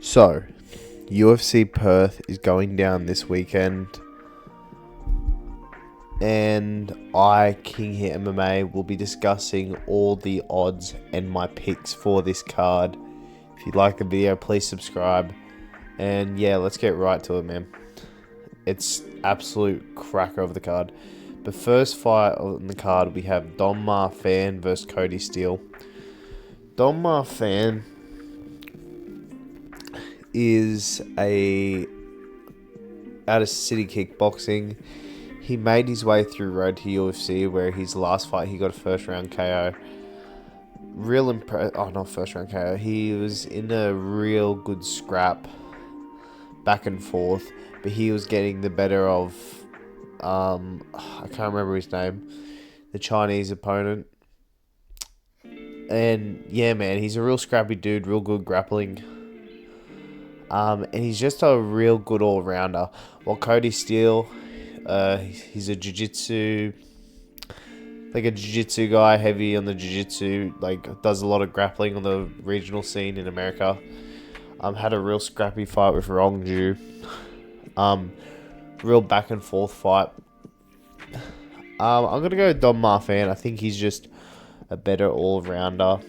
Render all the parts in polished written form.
So, UFC Perth is going down this weekend, and I, King Hit MMA, will be discussing all the odds and my picks for this card. If you like the video, please subscribe. And yeah, let's get right to it, man. It's absolute cracker of the card. The first fight on the card, we have Don Fan versus Cody Steele. Don Fan is out of city kickboxing. He made his way through road to UFC, where his last fight he got a first round KO. Not first round KO. He was in a real good scrap, back and forth, but he was getting the better of I can't remember his name, the Chinese opponent. And yeah, man, he's a real scrappy dude, real good grappling. And he's just a real good all-rounder. While Cody Steele, he's a jiu-jitsu guy, heavy on the jiu-jitsu, does a lot of grappling on the regional scene in America. Had a real scrappy fight with Rongju. Real back and forth fight. I'm going to go with Don Fan. I think he's just a better all-rounder.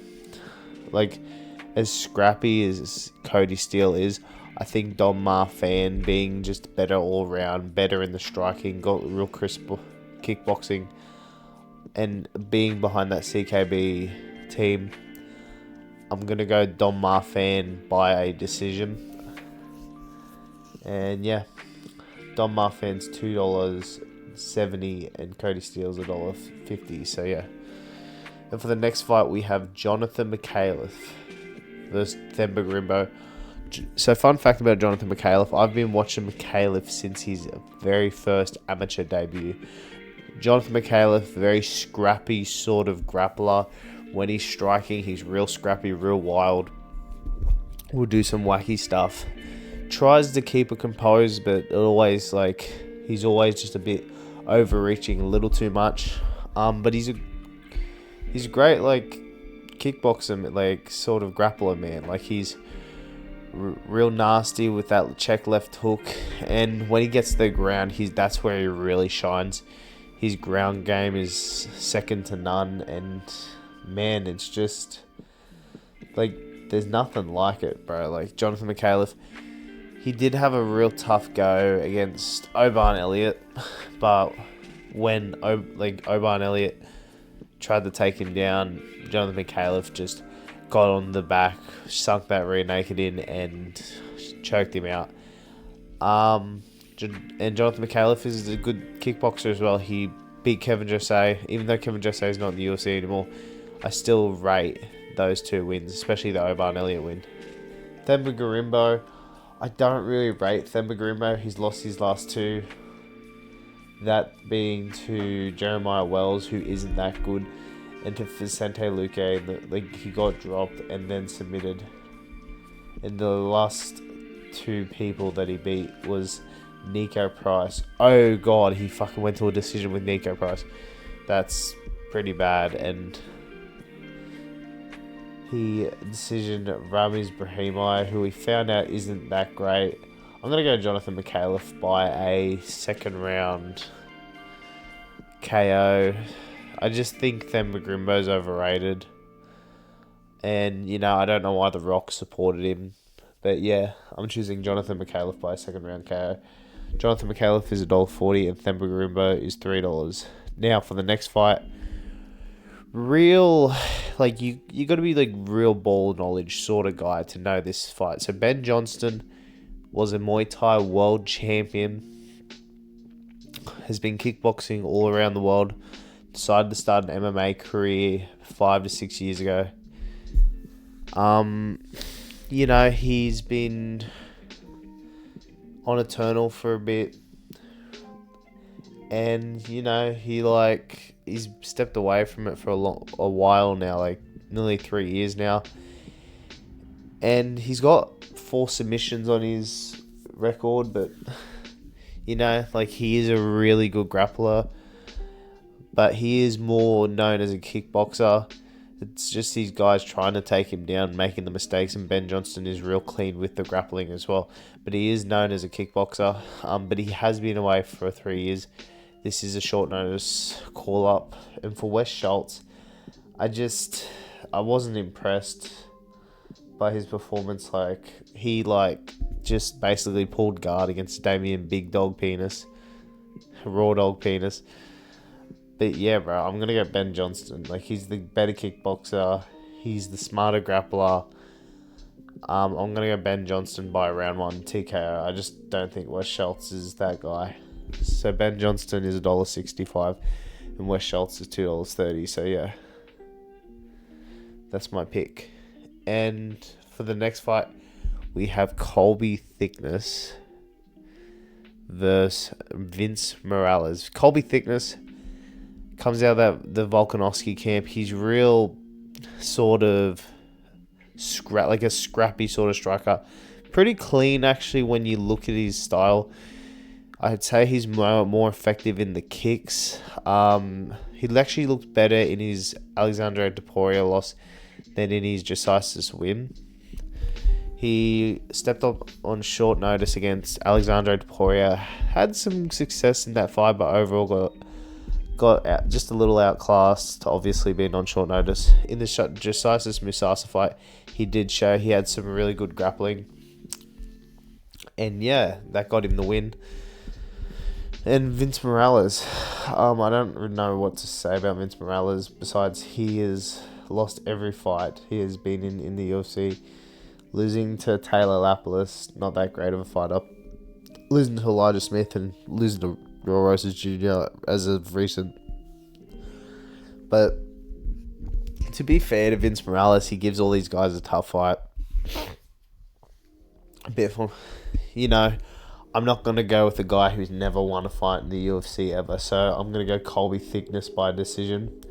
As scrappy as Cody Steele is, I think Don Fan, being just better all round, better in the striking, got real crisp kickboxing, and being behind that CKB team, I'm going to go Don Fan by a decision. And yeah, Don Fan's $2.70 and Cody Steele's $1.50. So yeah. And for the next fight, we have Jonathan McAuliffe versus Themba Gorimbo. So fun fact about Jonathan McAuliffe, I've been watching McAuliffe since his very first amateur debut. Jonathan McAuliffe, very scrappy sort of grappler. When he's striking, he's real scrappy, real wild. Will do some wacky stuff. Tries to keep it composed, but he's always just a bit overreaching, a little too much. But he's a great kickboxer, sort of grappler, man. He's real nasty with that check left hook, and when he gets to the ground, that's where he really shines. His ground game is second to none, and man, it's just there's nothing like it, bro. Jonathan McAuliffe, he did have a real tough go against Oban Elliott, but when Oban Elliott tried to take him down, Jonathan McAuliffe just got on the back, sunk that rear naked in, and choked him out. And Jonathan McAuliffe is a good kickboxer as well. He beat Kevin Jose. Even though Kevin Jose is not in the UFC anymore, I still rate those two wins, especially the Oban Elliott win. Themba Gorimbo, I don't really rate Themba Gorimbo. He's lost his last two. That being to Jeremiah Wells, who isn't that good, and to Vicente Luque, he got dropped and then submitted. And the last two people that he beat was Nico Price. Oh god, he fucking went to a decision with Nico Price. That's pretty bad. And he decisioned Ramiz Brahimaj, who we found out isn't that great. I'm going to go Jonathan McAuliffe by a second round KO. I just think Themba Gorimbo's overrated. And, I don't know why The Rock supported him. But yeah, I'm choosing Jonathan McAuliffe by a second round KO. Jonathan McAuliffe is $1.40 and Themba Gorimbo is $3. Now, for the next fight, real, you got to be real ball knowledge sort of guy to know this fight. So Ben Johnston was a Muay Thai world champion, has been kickboxing all around the world, decided to start an MMA career 5 to 6 years ago. He's been on Eternal for a bit, and he's stepped away from it for a while now, nearly 3 years now, and he's got 4 submissions on his record, but he is a really good grappler, but he is more known as a kickboxer. It's just these guys trying to take him down, making the mistakes, and Ben Johnston is real clean with the grappling as well. But he is known as a kickboxer, but he has been away for 3 years. This is a short notice call-up. And for Wes Schultz, I wasn't impressed by his performance. He just basically pulled guard against Damien Big Dog Penis. Raw Dog Penis. But yeah, bro, I'm going to go Ben Johnston. He's the better kickboxer. He's the smarter grappler. I'm going to go Ben Johnston by round 1 TKO. I just don't think Wes Schultz is that guy. So Ben Johnston is $1.65 and Wes Schultz is $2.30. So yeah, that's my pick. And for the next fight, we have Colby Thickness versus Vince Morales. Colby Thickness comes out of the Volkanovski camp. He's real sort of a scrappy sort of striker. Pretty clean actually when you look at his style. I'd say he's more effective in the kicks. He actually looked better in his Alexandre Topuria loss than in his Josias win. He stepped up on short notice against Alexandre Topuria. Had some success in that fight, but overall got out, just a little outclassed, obviously being on short notice. In the Josias Musasa fight, he did show he had some really good grappling. And yeah, that got him the win. And Vince Morales, I don't really know what to say about Vince Morales, besides he has lost every fight he has been in the UFC. Losing to Taylor Lapilus, not that great of a fighter. Losing to Elijah Smith and losing to Roy Roses Jr. as of recent. But to be fair to Vince Morales, he gives all these guys a tough fight. A bit for, I'm not going to go with a guy who's never won a fight in the UFC ever. So I'm going to go Colby Thickness by decision.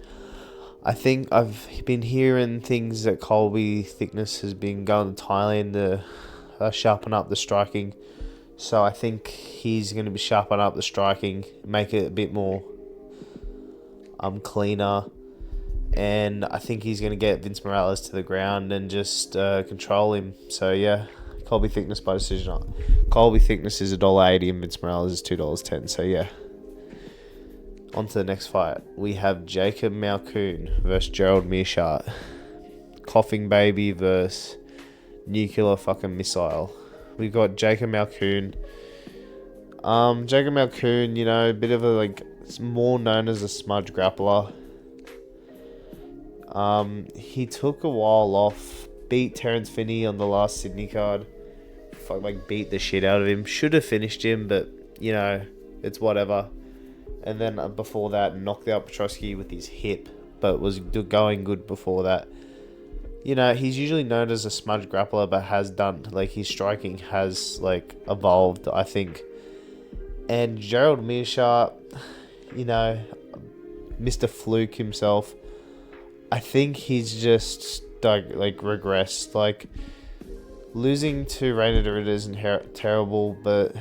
I think I've been hearing things that Colby Thickness has been going to Thailand to sharpen up the striking. So I think he's going to be sharpen up the striking, make it a bit more cleaner. And I think he's going to get Vince Morales to the ground and just control him. So yeah, Colby Thickness by decision. Colby Thickness is $1.80 and Vince Morales is $2.10. So yeah. On to the next fight. We have Jacob Malkoon versus Gerald Meerschaert. Coughing Baby versus Nuclear fucking Missile. We've got Jacob Malkoon. Jacob Malkoon, a bit of more known as a smudge grappler. He took a while off. Beat Terrence Finney on the last Sydney card. Beat the shit out of him. Should have finished him, but, it's whatever. And then before that, knocked out Petrosky with his hip, but was going good before that. He's usually known as a smudge grappler, but has done, his striking has, evolved, I think. And Gerald Meerschaert, Mr. Fluke himself, I think he's just, regressed. Losing to Reina de Ritter isn't terrible, but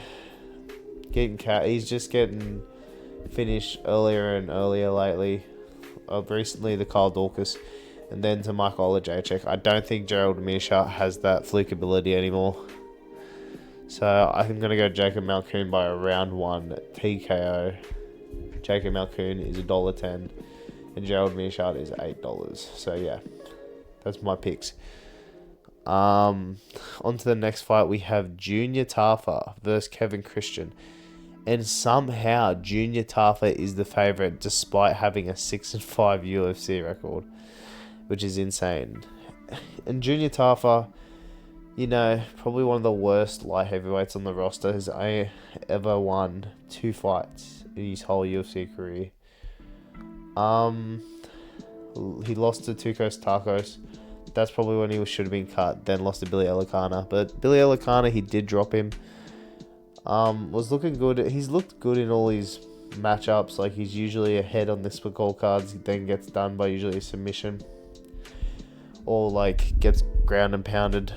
he's just getting finished earlier and earlier lately. Recently the Kyle Dorcas and then to Michael Olajacek. I don't think Gerald Meerschaert has that fluke ability anymore. So I'm going to go Jacob Malkoon by a round 1 TKO. Jacob Malkoon is $1.10 and Gerald Meerschaert is $8. So yeah, that's my picks. On to the next fight, we have Junior Tafa versus Kevin Christian. And somehow Junior Tafa is the favourite despite having a 6-5 UFC record, which is insane. And Junior Tafa, probably one of the worst light heavyweights on the roster, has ever won 2 fights in his whole UFC career. He lost to Tukos Takos. That's probably when he should have been cut. Then lost to Billy Elikana. But Billy Elikana, he did drop him. Was looking good. He's looked good in all his matchups. He's usually ahead on the split call cards. He then gets done by usually a submission. Or gets ground and pounded.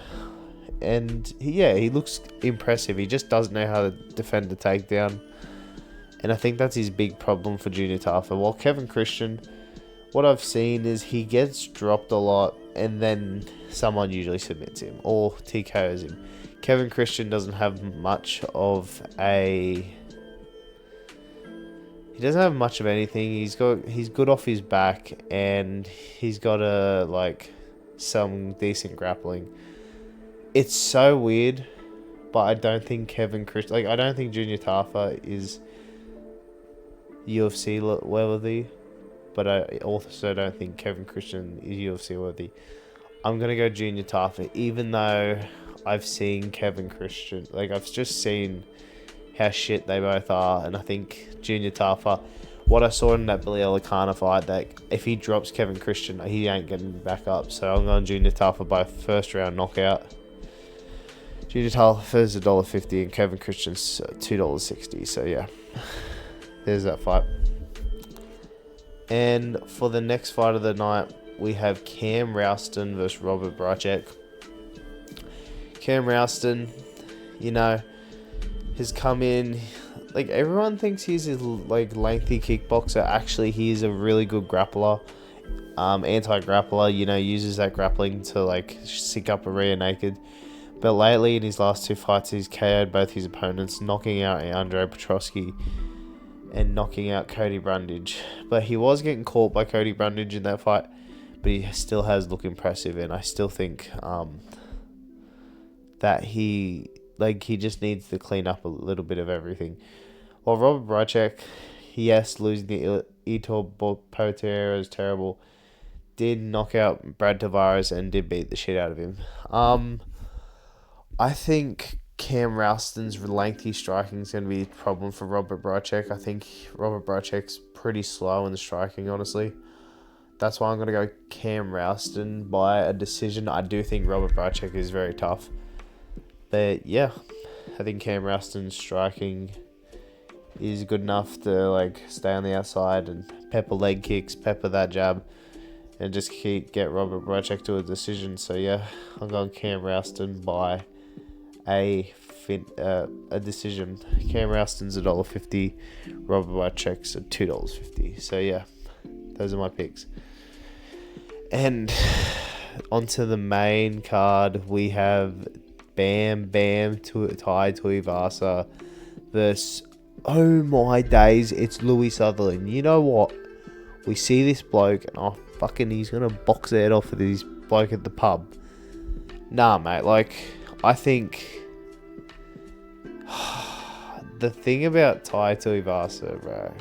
And he looks impressive. He just doesn't know how to defend the takedown. And I think that's his big problem for Junior Tafa. While Kevin Christian what I've seen is he gets dropped a lot, and then someone usually submits him or TKOs him. Kevin Christian doesn't have much of a... He doesn't have much of anything. He's good off his back, and he's got some decent grappling. It's so weird, but I don't think Kevin Christian... I don't think Junior Tafa is UFC worthy, but I also don't think Kevin Christian is UFC worthy. I'm going to go Junior Tafa, even though I've seen Kevin Christian. I've just seen how shit they both are, and I think Junior Tafa, what I saw in that Billy Elikana fight, that if he drops Kevin Christian, he ain't getting back up. So I'm going Junior Tafa by first round knockout. Junior Tafa is $1.50 and Kevin Christian's $2.60. So yeah, there's that fight. And for the next fight of the night, we have Cam Rouston versus Robert Bracek. Cam Rouston, has come in. Everyone thinks he's a lengthy kickboxer. Actually, he's a really good grappler. Anti-grappler, uses that grappling to stick up a rear naked. But lately, in his last 2 fights, he's KO'd both his opponents, knocking out Andrei Petroski and knocking out Cody Brundage. But he was getting caught by Cody Brundage in that fight, but he still has looked impressive, and I still think that he just needs to clean up a little bit of everything. While Robert Bracek, yes, losing the Itor Potier is terrible, did knock out Brad Tavares and did beat the shit out of him. I think Cam Rouston's lengthy striking is going to be a problem for Robert Bracek. I think Robert Bracek's pretty slow in the striking, honestly. That's why I'm going to go Cam Rouston by a decision. I do think Robert Bracek is very tough. But yeah, I think Cam Rouston's striking is good enough to stay on the outside and pepper leg kicks, pepper that jab, and just get Robert Bracek to a decision. So yeah, I'm going Cam Rouston by a decision. Cam Rouston's $1.50, Robert Bracek's $2.50. So yeah, those are my picks. And onto the main card, we have Bam Bam Tai Tuivasa versus, oh my days, it's Louis Sutherland. You know what? We see this bloke, and he's gonna box the head off of this bloke at the pub. Nah, mate. I think the thing about Tai Tuivasa, bro,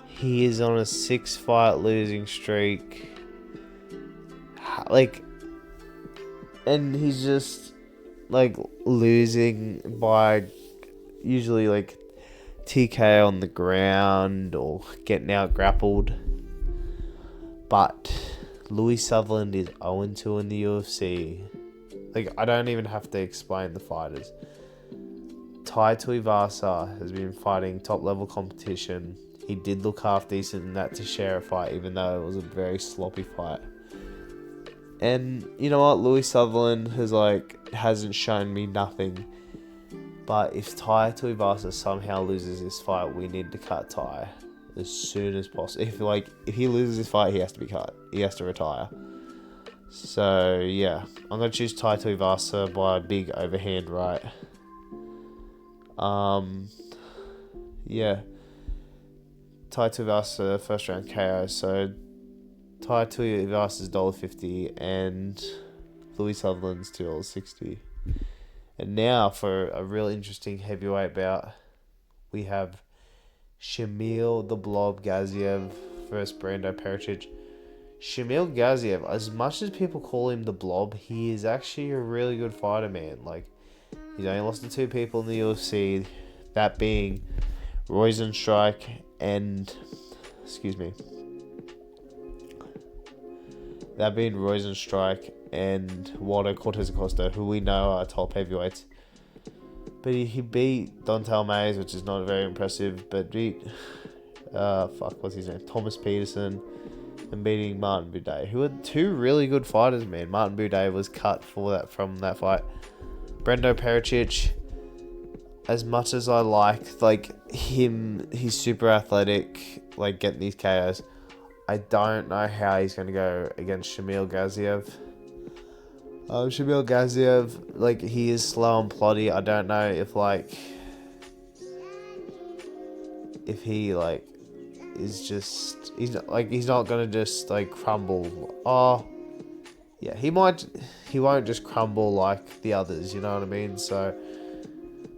he is on a 6-fight losing streak. And he's just losing by usually TK on the ground or getting out grappled. But Louis Sutherland is 0-2 in the UFC. I don't even have to explain the fighters. Tai Tuivasa has been fighting top level competition. He did look half decent in that Teixeira fight, even though it was a very sloppy fight. And you know what? Louis Sutherland hasn't shown me nothing. But if Tai Tuivasa somehow loses this fight, we need to cut Tai as soon as possible. If he loses this fight, he has to be cut. He has to retire. So yeah, I'm gonna choose Tai Tuivasa by a big overhand right. Yeah, Tai Tuivasa first round KO. So Tai Tuivasa's $1.50 and Louis Sutherland's $2.60. And now for a real interesting heavyweight bout, we have Shamil the Blob Gaziev versus Brando Pericic. Shamil Gaziev, as much as people call him the Blob, he is actually a really good fighter, man. He's only lost to 2 people in the UFC, that being Rosenstrike and... That being Rosenstrike and Waldo Cortez Acosta, who we know are top heavyweights. But he beat Dontel Mays, which is not very impressive, but beat... what's his name? Thomas Peterson, and beating Martin Buday, who are 2 really good fighters, man. Martin Buday was cut from that fight. Brando Pericic, as much as I like him, he's super athletic, getting these KOs. I don't know how he's going to go against Shamil Gaziev. Shamil Gaziev, like, he is slow and ploddy. I don't know if he, like, is just... he's not going to just, like, crumble. Oh, yeah, he won't just crumble like the others, you know what I mean? So...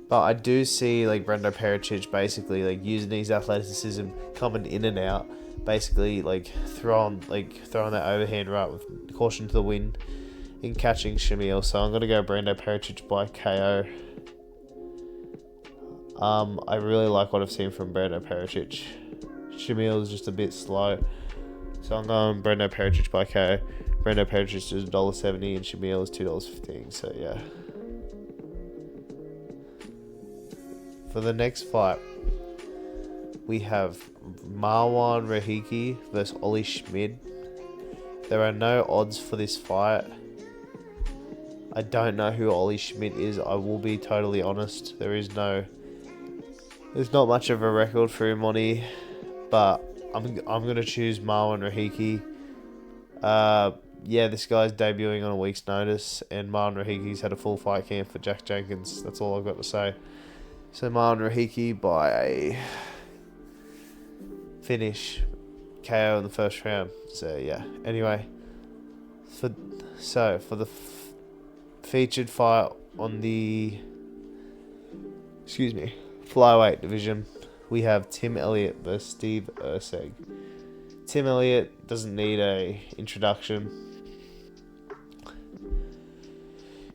but I do see, like, Brendo Pericic basically, like, using his athleticism, coming in and out, basically, like, throwing that overhand right with caution to the wind in catching Shamil. So I'm going to go Brendo Pericic by KO. I really like what I've seen from Brendo Pericic. Shamil is just a bit slow. So I'm going Brendo Pericic by KO. Brendo Pericic is $1.70 and Shamil is $2.15. So, yeah. For the next fight, we have Marwan Rahiki versus Ollie Schmid. There are no odds for this fight. I don't know who Ollie Schmid is. I will be totally honest. There's not much of a record for him on here, but I'm gonna choose Marwan Rahiki. Yeah, this guy's debuting on a week's notice, and Marwan Rahiki's had a full fight camp for Jack Jenkins. That's all I've got to say. So Marwan Rahiki by a finish, KO in the first round. So yeah. Anyway, for the featured fight on the flyweight division, we have Tim Elliott versus Steve Erceg. Tim Elliott doesn't need a introduction.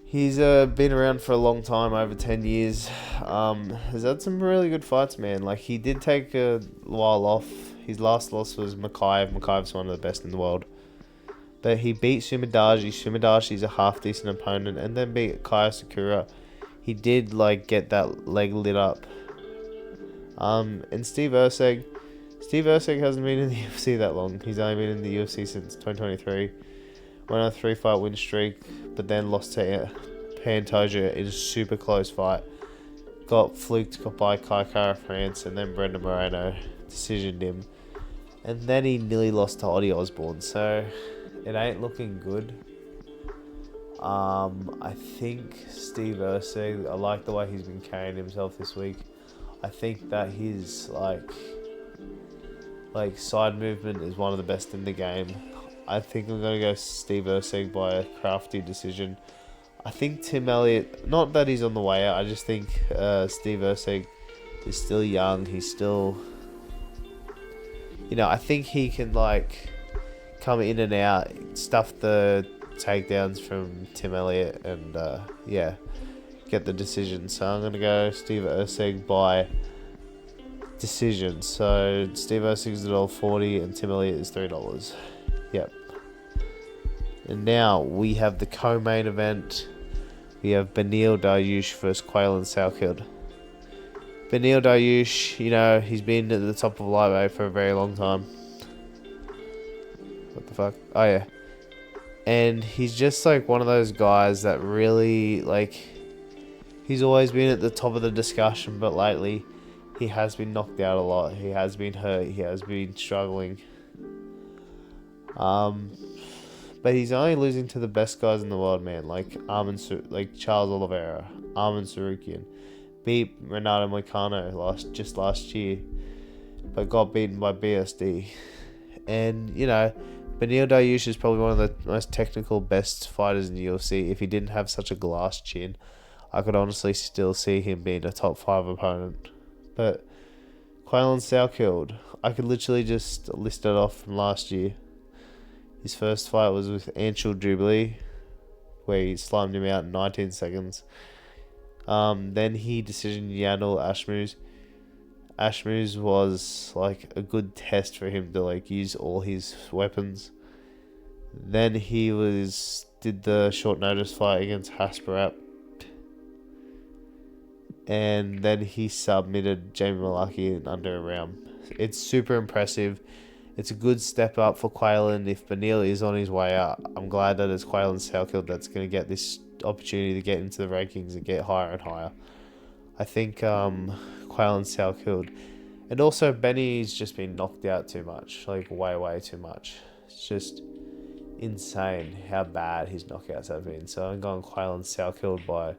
He's been around for a long time, over 10 years. Has had some really good fights, man. Like, he did take a while off. His last loss was Makaev. Makaev's one of the best in the world. But he beat Sumadaji. Sumadaji's a half-decent opponent. And then beat Kaya Sakura. He did, like, get that leg lit up. And Steve Erceg hasn't been in the UFC that long. He's only been in the UFC since 2023. Went on a 3-fight win streak, but then lost to Pantoja in a super close fight. Got fluked by Kai Kara France, and then Brendan Moreno decisioned him. And then he nearly lost to Oddie Osborne, so it ain't looking good. I think Steve Erceg, I like the way he's been carrying himself this week. I think that his like side movement is one of the best in the game. I think I'm going to go Steve Erceg by a crafty decision. I think Tim Elliott, not that he's on the way out, I just think Steve Erceg is still young. He's still, I think he can, like, come in and out, stuff the takedowns from Tim Elliott, and, get the decision. So I'm going to go Steve Erceg by decision. So Steve Erceg is $1.40 and Tim Elliott is $3. Yep. And now we have the co-main event. We have Beneil Dariush versus Quaylen Salkeld. Beneil Dariush, he's been at the top of lightweight for a very long time. What the fuck? Oh yeah. And he's just like one of those guys that really, like, he's always been at the top of the discussion, but lately he has been knocked out a lot. He has been hurt. He has been struggling. But he's only losing to the best guys in the world, man. Like Charles Oliveira, Arman Sarukian, beat Renato Moicano last year, but got beaten by BSD. And Beneil Dariush is probably one of the most technical, best fighters in the UFC. If he didn't have such a glass chin, I could honestly still see him being a top 5 opponent. But Quaylen Salkeld, I could literally just list it off from last year. His first fight was with Anshul Jubilee, where he slimed him out in 19 seconds. Then he decisioned Yanal Ashmuz. Ashmuz was like a good test for him to like use all his weapons. Then he did the short notice fight against Hasparat. And then he submitted Jamie Malaki in under a round. It's super impressive. It's a good step up for Quaylen. If Beneil is on his way out, I'm glad that it's Quaylen Salkeld that's going to get this opportunity to get into the rankings and get higher and higher. I think Quaylen Salkeld, And also, Benny's just been knocked out too much. Like, way too much. It's just insane how bad his knockouts have been. So I'm going Quaylen Salkeld by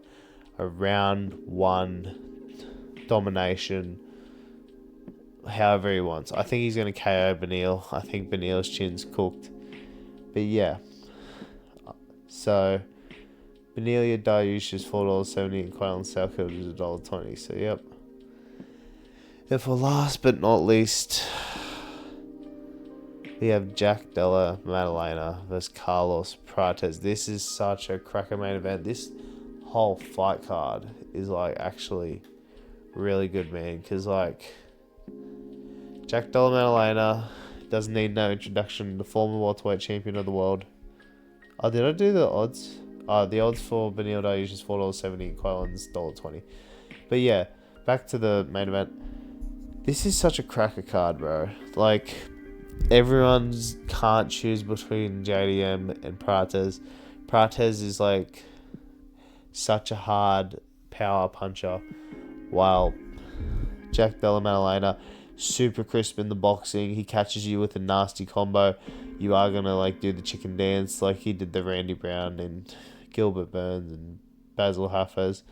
a round 1 domination, however he wants. I think he's going to KO Beneil. I think Beneil's chin's cooked. But yeah. So, Beneil Dariush is $4.70 and Quaylen Salkeld is $1.20. So, yep. And for last but not least, we have Jack Della Maddalena versus Carlos Prates. This is such a cracker main event. This whole fight card is like actually really good, man. Because like Jack Della Maddalena doesn't need no introduction. The former welterweight champion of the world. Oh, did I do the odds? The odds for Beneil Dariush is $4.70 and Quaylen's $1.20. But yeah, back to the main event. This is such a cracker card, bro. Like, everyone's can't choose between JDM and Prates. Prates is like such a hard power puncher, while Jack Della Maddalena, super crisp in the boxing. He catches you with a nasty combo. You are gonna like do the chicken dance like he did the Randy Brown and Gilbert Burns and Basil Hafez.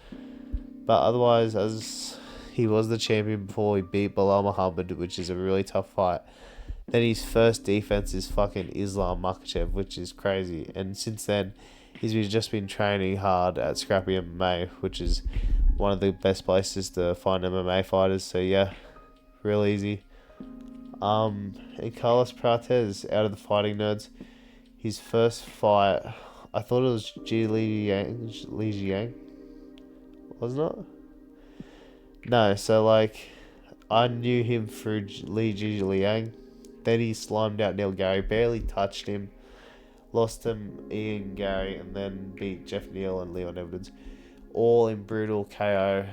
But otherwise, as he was the champion before he beat Bilal Muhammad, which is a really tough fight. Then his first defense is fucking Islam Makhachev, which is crazy. And since then, he's just been training hard at Scrappy MMA, which is one of the best places to find MMA fighters. So yeah, real easy. And Carlos Prates, out of the fighting nerds, his first fight, I thought it was Li Jiang, wasn't it? No, so like, I knew him through Li Jiang. Then he slimed out Neil Gary, barely touched him, lost him Ian Gary, and then beat Jeff Neal and Leon Edwards, all in brutal KO.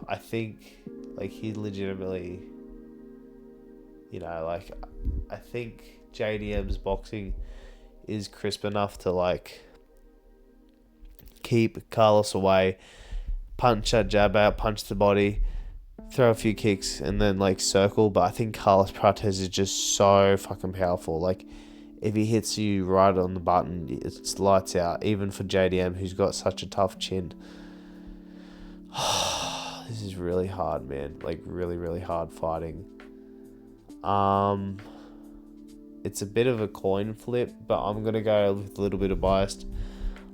I think like he legitimately, like, I think JDM's boxing is crisp enough to like keep Carlos away, punch that jab out, punch the body, throw a few kicks, and then like circle. But I think Carlos Prates is just so fucking powerful. Like, if he hits you right on the button, it's lights out, even for JDM, who's got such a tough chin. This is really hard, man. Like, really hard fighting. It's a bit of a coin flip, but I'm gonna go with a little bit of bias.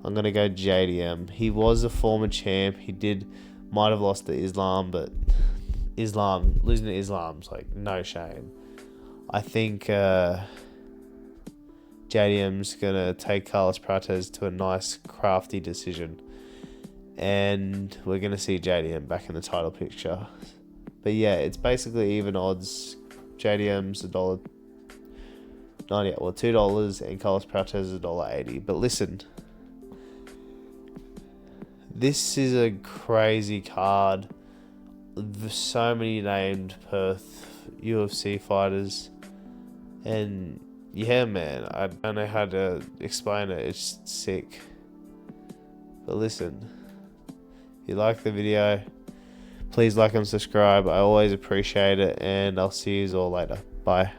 I'm gonna go JDM. He was a former champ. He might have lost to Islam, but losing to Islam's like no shame. I think JDM's gonna take Carlos Prates to a nice crafty decision, and we're gonna see JDM back in the title picture. But yeah, it's basically even odds. JDM's $1.90, well $2, and Carlos Prates is $1.80. But listen, this is a crazy card. So many named Perth UFC fighters, and yeah, man, I don't know how to explain it. It's sick. But listen, if you like the video, please like and subscribe. I always appreciate it, and I'll see you all later. Bye.